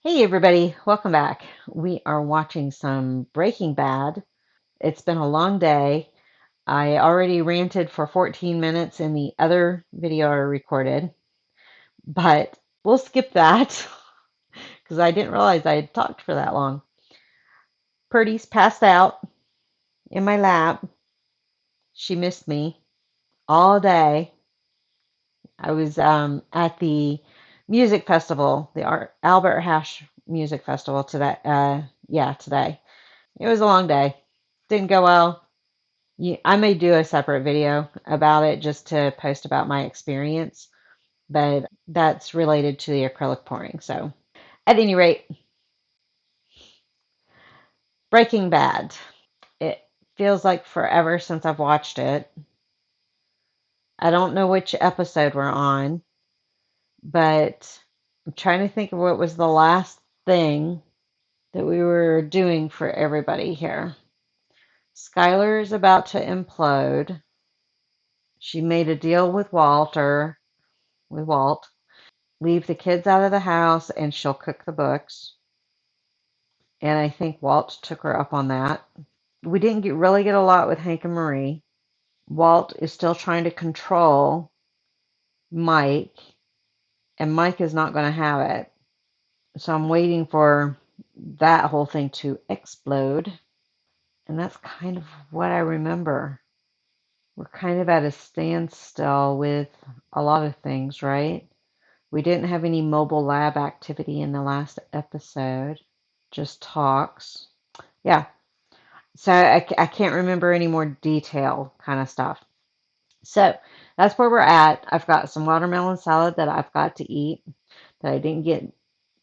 Hey everybody, welcome back. We are watching some Breaking Bad. It's been a long day. I already ranted for 14 minutes in the other video I recorded, but we'll skip that because I didn't realize I had talked for that long. Purdy's passed out in my lap. She missed me all day. I was at the music festival, the Albert Hash Music Festival today. Today. It was a long day. Didn't go well. Yeah, I may do a separate video about it just to post about my experience, but that's related to the acrylic pouring. So, at any rate, Breaking Bad. It feels like forever since I've watched it. I don't know which episode we're on, but I'm trying to think of what was the last thing that we were doing for everybody here. Skylar is about to implode. She made a deal with Walt, leave the kids out of the house and she'll cook the books. And I think Walt took her up on that. We didn't really get a lot with Hank and Marie. Walt is still trying to control Mike, and Mike is not going to have it. So I'm waiting for that whole thing to explode. And that's kind of what I remember. We're kind of at a standstill with a lot of things, right? We didn't have any mobile lab activity in the last episode, just talks. Yeah, so I can't remember any more detail kind of stuff. So that's where we're at. I've got some watermelon salad that I've got to eat that I didn't get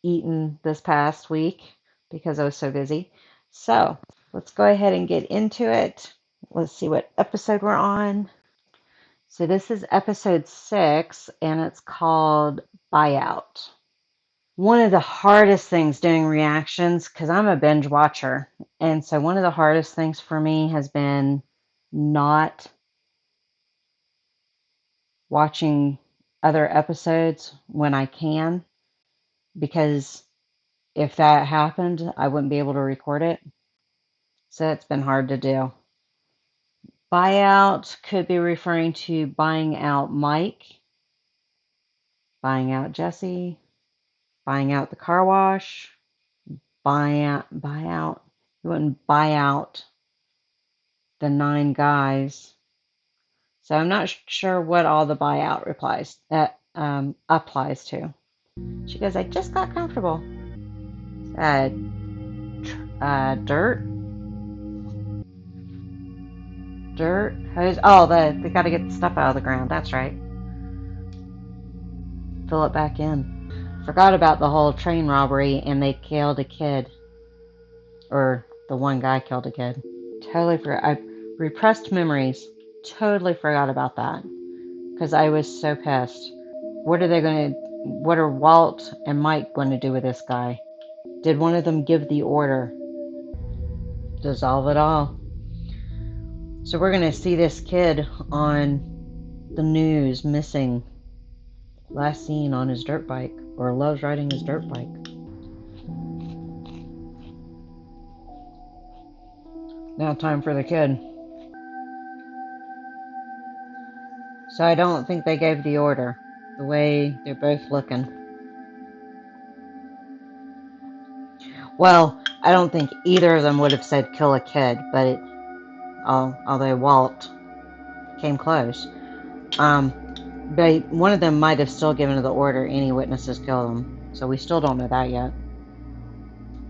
eaten this past week because I was so busy. So let's go ahead and get into it. Let's see what episode we're on. So this is episode 6, and it's called Buyout. One of the hardest things doing reactions, because I'm a binge watcher, and so one of the hardest things for me has been not watching other episodes when I can, because if that happened, I wouldn't be able to record it. So it's been hard to do. Buyout could be referring to buying out Mike, buying out Jesse, buying out the car wash, buy out. You wouldn't buy out the 9 guys. So I'm not sure what all the buyout applies to. She goes, I just got comfortable. Dirt, hose. Oh, they got to get the stuff out of the ground. That's right. Fill it back in. Forgot about the whole train robbery and they killed a kid. Or the one guy killed a kid. Totally forgot. I repressed memories. Totally forgot about that. Because I was so pissed. What are Walt and Mike going to do with this guy? Did one of them give the order? Dissolve it all. So we're going to see this kid on the news missing. Last seen on his dirt bike, or loves riding his dirt bike. Now time for the kid. So I don't think they gave the order, the way they're both looking. Well, I don't think either of them would have said kill a kid, but although Walt came close. But one of them might have still given the order, any witnesses kill them. So we still don't know that yet.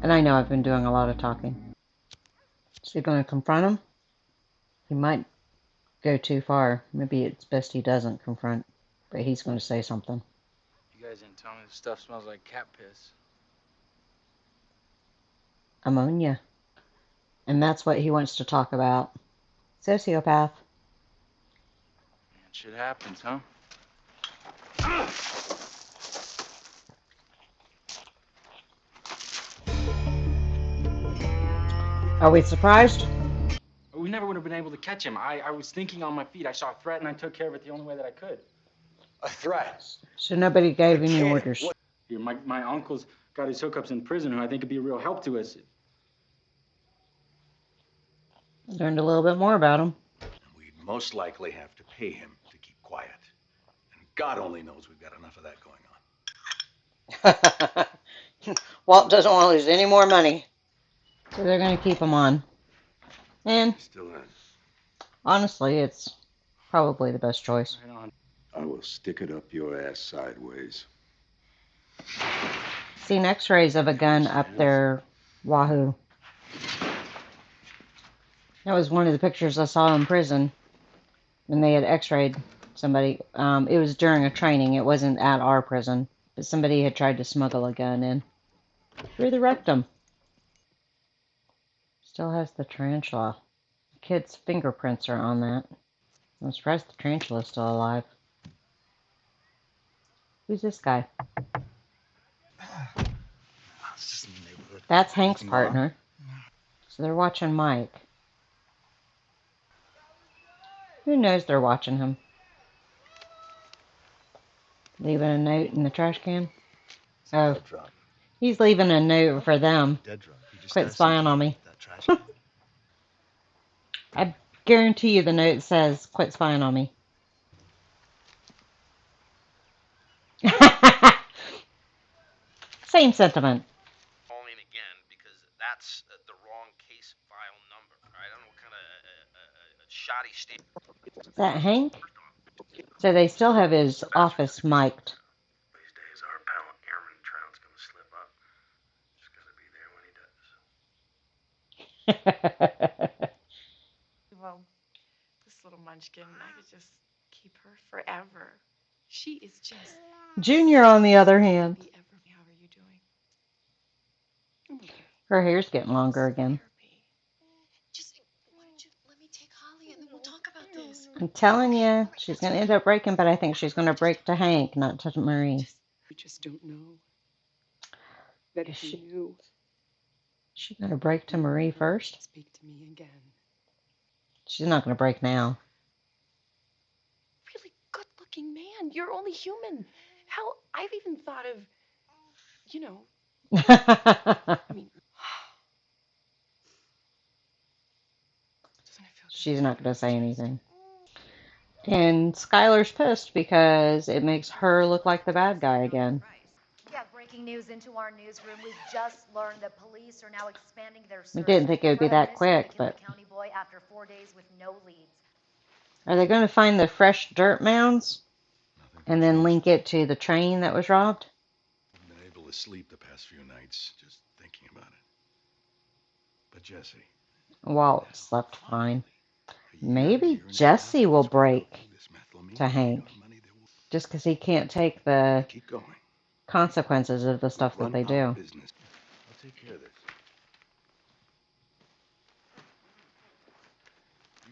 And I know I've been doing a lot of talking. Is he going to confront him? He might go too far. Maybe it's best he doesn't confront, but he's going to say something. You guys didn't tell me this stuff smells like cat piss. Ammonia. And that's what he wants to talk about. Sociopath. Man, shit happens, huh? Are we surprised? We never would have been able to catch him. I was thinking on my feet. I saw a threat and I took care of it the only way that I could. A threat? So nobody The gave any kid? orders. What? Here, my uncle's got his hookups in prison who I think could be a real help to us. Learned a little bit more about him. We'd most likely have to pay him to keep quiet. And God only knows we've got enough of that going on. Walt doesn't want to lose any more money, so they're going to keep him on. And Still in. honestly, it's probably the best choice. Right on. I will stick it up your ass sideways. Seen x-rays of a gun up there, wahoo. That was one of the pictures I saw in prison when they had x-rayed somebody. It was during a training. It wasn't at our prison. But somebody had tried to smuggle a gun in through the rectum. Still has the tarantula. Kid's fingerprints are on that. I'm surprised the tarantula's still alive. Who's this guy? That's Hank's partner. So they're watching Mike. Who knows they're watching him? Leaving a note in the trash can? Oh, he's leaving a note for them. Quit spying on me. I guarantee you the note says, quit spying on me. Same sentiment. Again, because that's the wrong case file number. All right, I don't know what kind of shoddy state. Is that Hank? So they still have his office mic'd. These days, our pal Airman Trout's gonna slip up. Just gotta be there when he does. Well, this little munchkin, I could just keep her forever. She is just. Junior, on the other hand. How are you doing? Her hair's getting longer again. Just why don't you let me take Holly and then we'll talk about this. I'm telling you, she's going to end up breaking, but I think she's going to break to Hank, not to Marie. You just don't know. That if you knew. She's going to break to Marie first? Speak to me again. She's not going to break now. Really good-looking man. You're only human. How I've even thought of, you know. I mean, she's not going to say anything. And Skylar's pissed because it makes her look like the bad guy again. Yeah, breaking news into our newsroom. We've just learned that police are now expanding their search. I didn't think it would be that quick, but... County boy after 4 days with no leads. Are they going to find the fresh dirt mounds and then link it to the train that was robbed? I've been able to sleep the past few nights just thinking about it. But Jesse... Walt slept fine. Maybe Jesse will break to Hank just because he can't take the consequences of the stuff that they do. I'll take care of this.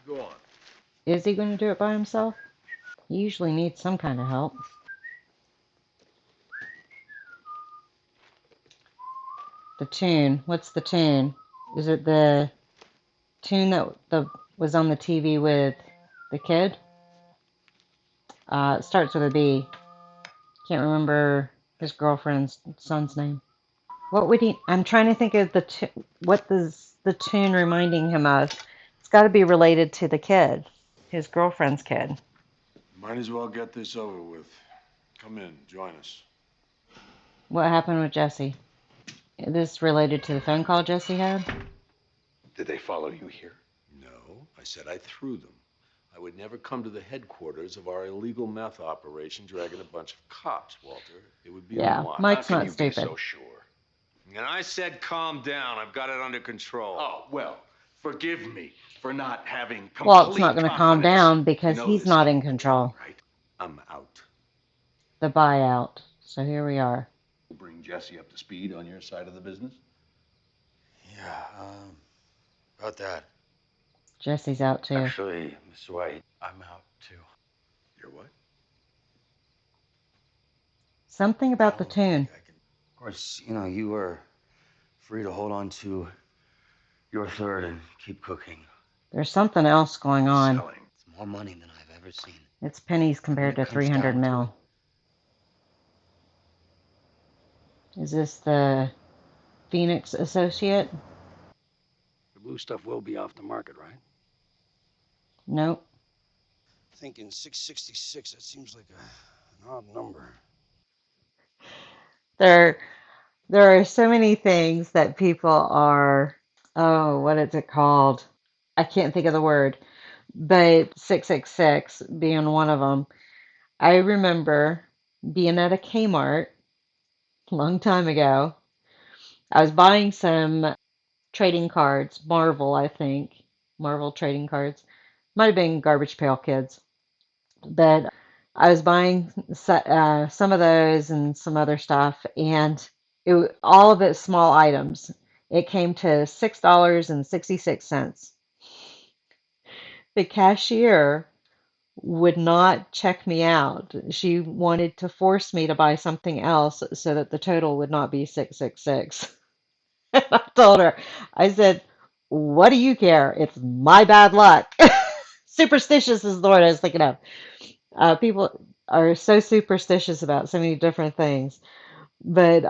You go on. Is he going to do it by himself? He usually needs some kind of help. The tune. What's the tune? Is it the tune that was on the TV with the kid? It starts with a B. Can't remember his girlfriend's son's name. What would he? I'm trying to think of what is the tune reminding him of? It's got to be related to the kid, his girlfriend's kid. Might as well get this over with. Come in, join us. What happened with Jesse? Is this related to the phone call Jesse had? Did they follow you here? No, I said I threw them. I would never come to the headquarters of our illegal meth operation dragging a bunch of cops, Walter. It would be a lot. Mike's not stupid. Be so sure? And I said calm down. I've got it under control. Oh, well, forgive me for not having complete Walt's not going to calm confidence. down because he's not in control. Right? I'm out. The buyout. So here we are. Bring Jesse up to speed on your side of the business? Yeah, about that. Jesse's out too. Actually, Mr. White, I'm out too. You're what? Something about the tune. Of course, you know, you were free to hold on to your third and keep cooking. There's something else going on. Selling. It's more money than I've ever seen. It's pennies compared to 300 mil. Is this the Phoenix associate? The blue stuff will be off the market, right? Nope. Thinking 666, that seems like an odd number. There, there are so many things that people are, oh, what is it called? I can't think of the word, but 666 being one of them. I remember being at a Kmart a long time ago. I was buying some trading cards, Marvel, I think, Marvel trading cards. Might have been Garbage Pail Kids, but I was buying some of those and some other stuff, and all of it small items. It came to $6.66. The cashier would not check me out. She wanted to force me to buy something else so that the total would not be 666. I told her, I said, "What do you care? It's my bad luck." Superstitious is the word I was thinking of. People are so superstitious about so many different things. But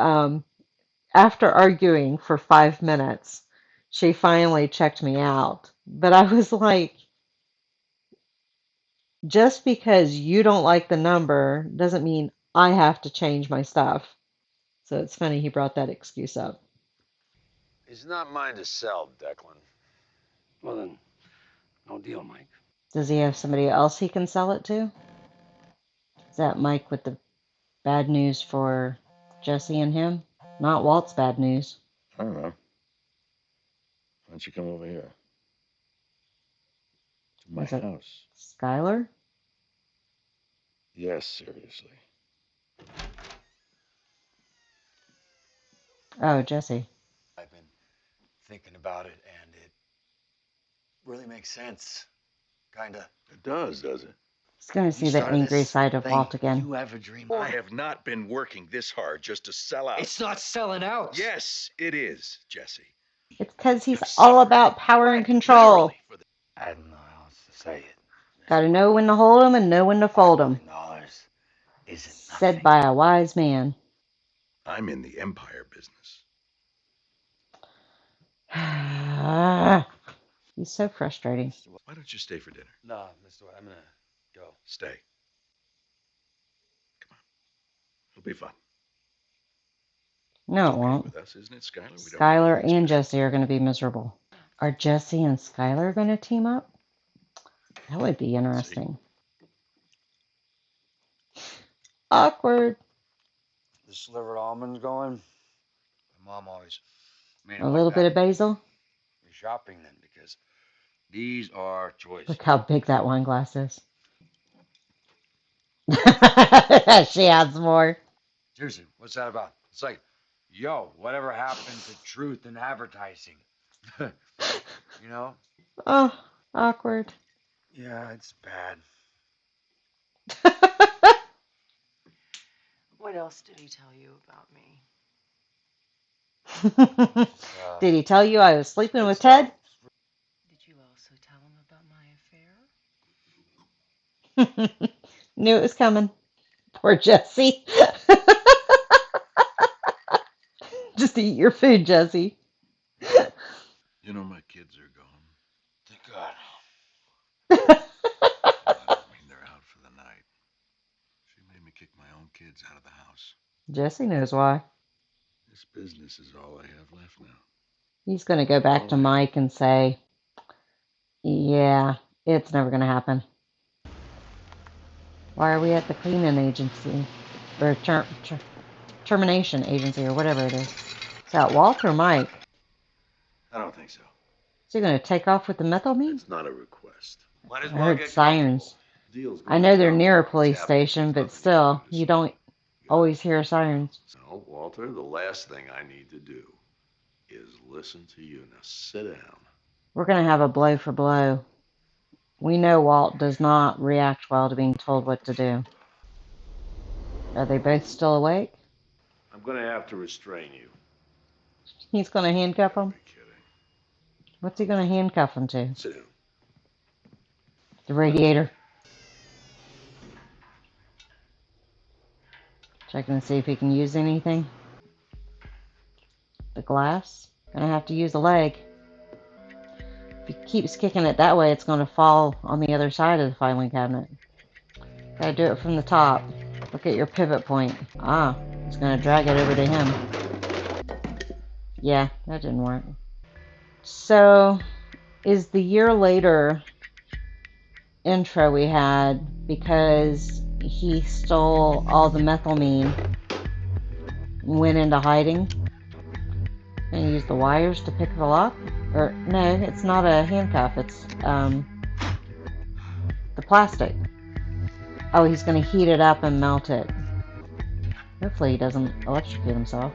after arguing for 5 minutes, she finally checked me out. But I was like, just because you don't like the number doesn't mean I have to change my stuff. So it's funny he brought that excuse up. It's not mine to sell, Declan. Well then, no deal, Mike. Does he have somebody else he can sell it to? Is that Mike with the bad news for Jesse and him? Not Walt's bad news. I don't know. Why don't you come over here? To my Is it house. Skylar? Yes, seriously. Oh, Jesse. I've been thinking about it, and it really makes sense. Kinda. It does it? He's going to You see the started angry this side of thing. Walt again. You have a dream. I have not been working this hard just to sell out. It's not selling out. Yes, it is, Jesse. It's because he's You've all suffered. about power and What? control. Literally, for the I don't know how else to say it. Got to know when to hold 'em and know when to fold 'em. $5 million isn't Said nothing. by a wise man. I'm in the empire business. He's so frustrating. Why don't you stay for dinner? No, Mr. White, I'm gonna go. Stay. Come on. It'll be fun. No, It's it okay won't. with us, isn't it, Skylar? We don't need Skylar anything and special. Jesse are going to be miserable. Are Jesse and Skylar going to team up? That would be interesting. Awkward. The slivered almonds going? My mom always made A them little like bit that. of basil. You're shopping then, because these are choice. Look how big that wine glass is. She adds more. Seriously, what's that about? It's like, yo, whatever happened to truth in advertising? You know? Oh, awkward. Yeah, it's bad. What else did he tell you about me? Did he tell you I was sleeping with Ted? Did you also tell him about my affair? Knew it was coming. Poor Jesse. Just eat your food, Jesse. You know, my kids are gone. Thank God. I don't mean they're out for the night. She made me kick my own kids out of the house. Jesse knows why. This business is all I have left now. He's going to go back to Mike and say, yeah, it's never going to happen. Why are we at the cleaning agency? Or termination agency, or whatever it is. Is that Walt or Mike? I don't think so. Is he going to take off with the methylamine? It's not a request. Might as I well heard get sirens. Deal's I going know they're down. near a It's police happening. station, There's but nothing still, can do. you don't always hear sirens. No, Walter, the last thing I need to do is listen to you. Now sit down. We're going to have a blow for blow. We know Walt does not react well to being told what to do. Are they both still awake? I'm going to have to restrain you. He's going to handcuff them? Be kidding. What's he going to handcuff them to? Sit down. The radiator. Checking to see if he can use anything. The glass. Gonna have to use a leg. If he keeps kicking it that way, it's gonna fall on the other side of the filing cabinet. Gotta do it from the top. Look at your pivot point. Ah, it's gonna drag it over to him. Yeah, that didn't work. So, is the year later intro we had because he stole all the methylamine and went into hiding and used the wires to pick the lock? Or, no, it's not a handcuff, it's the plastic. Oh, he's gonna heat it up and melt it. Hopefully he doesn't electrocute himself.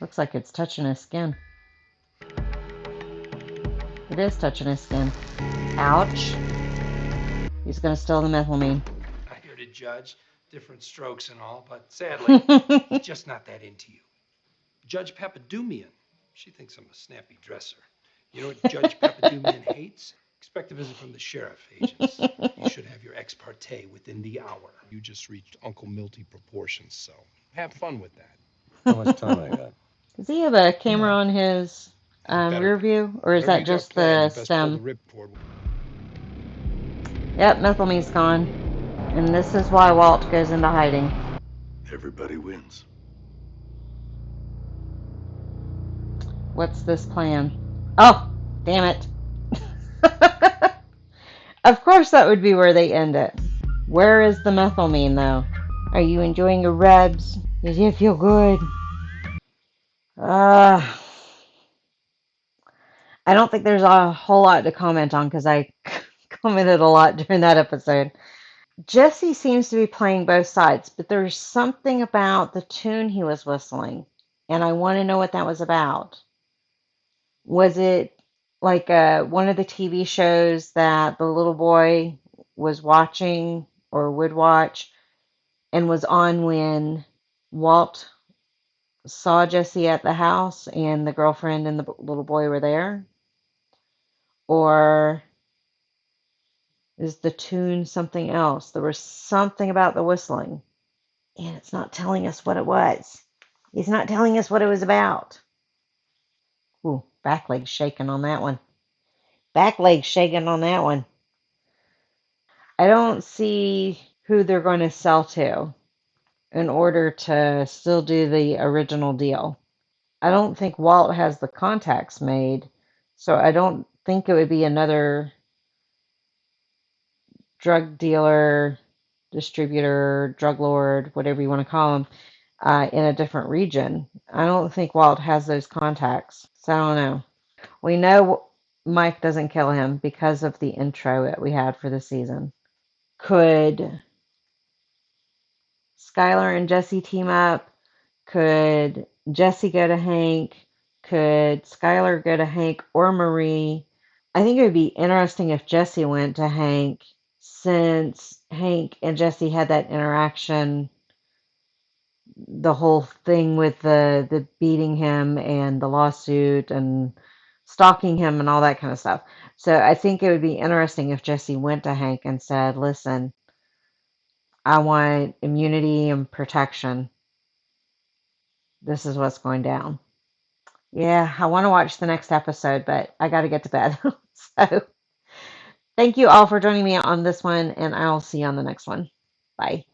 Looks like it's touching his skin. It is touching his skin. Ouch. He's gonna steal the methylamine. I hear the judge, different strokes and all, but sadly, he's just not that into you. Judge Papadumian, she thinks I'm a snappy dresser. You know what Judge Papadumian hates? Expect a visit from the sheriff, agents. You should have your ex parte within the hour. You just reached Uncle Milty proportions, so have fun with that. How much time I got? Does he have a camera on his rear view, or is that just the stem? Yep, methylamine's gone. And this is why Walt goes into hiding. Everybody wins. What's this plan? Oh, damn it. Of course that would be where they end it. Where is the methylamine, though? Are you enjoying your rubs? Does it feel good? I don't think there's a whole lot to comment on because I commented a lot during that episode. Jesse seems to be playing both sides, but there's something about the tune he was whistling, and I want to know what that was about. Was it like one of the TV shows that the little boy was watching or would watch and was on when Walt saw Jesse at the house and the girlfriend and the little boy were there? Or is the tune something else? There was something about the whistling, and it's not telling us what it was. He's not telling us what it was about. Ooh, back leg shaking on that one. Back leg shaking on that one. I don't see who they're going to sell to in order to still do the original deal. I don't think Walt has the contacts made, so I don't think it would be another drug dealer, distributor, drug lord, whatever you want to call him, in a different region. I don't think Walt has those contacts, so I don't know. We know Mike doesn't kill him because of the intro that we had for the season. Could Skylar and Jesse team up? Could Jesse go to Hank? Could Skylar go to Hank or Marie? I think it would be interesting if Jesse went to Hank, since Hank and Jesse had that interaction, the whole thing with the beating him and the lawsuit and stalking him and all that kind of stuff. So I think it would be interesting if Jesse went to Hank and said, listen, I want immunity and protection. This is what's going down. Yeah, I want to watch the next episode, but I got to get to bed. So thank you all for joining me on this one, and I'll see you on the next one. Bye.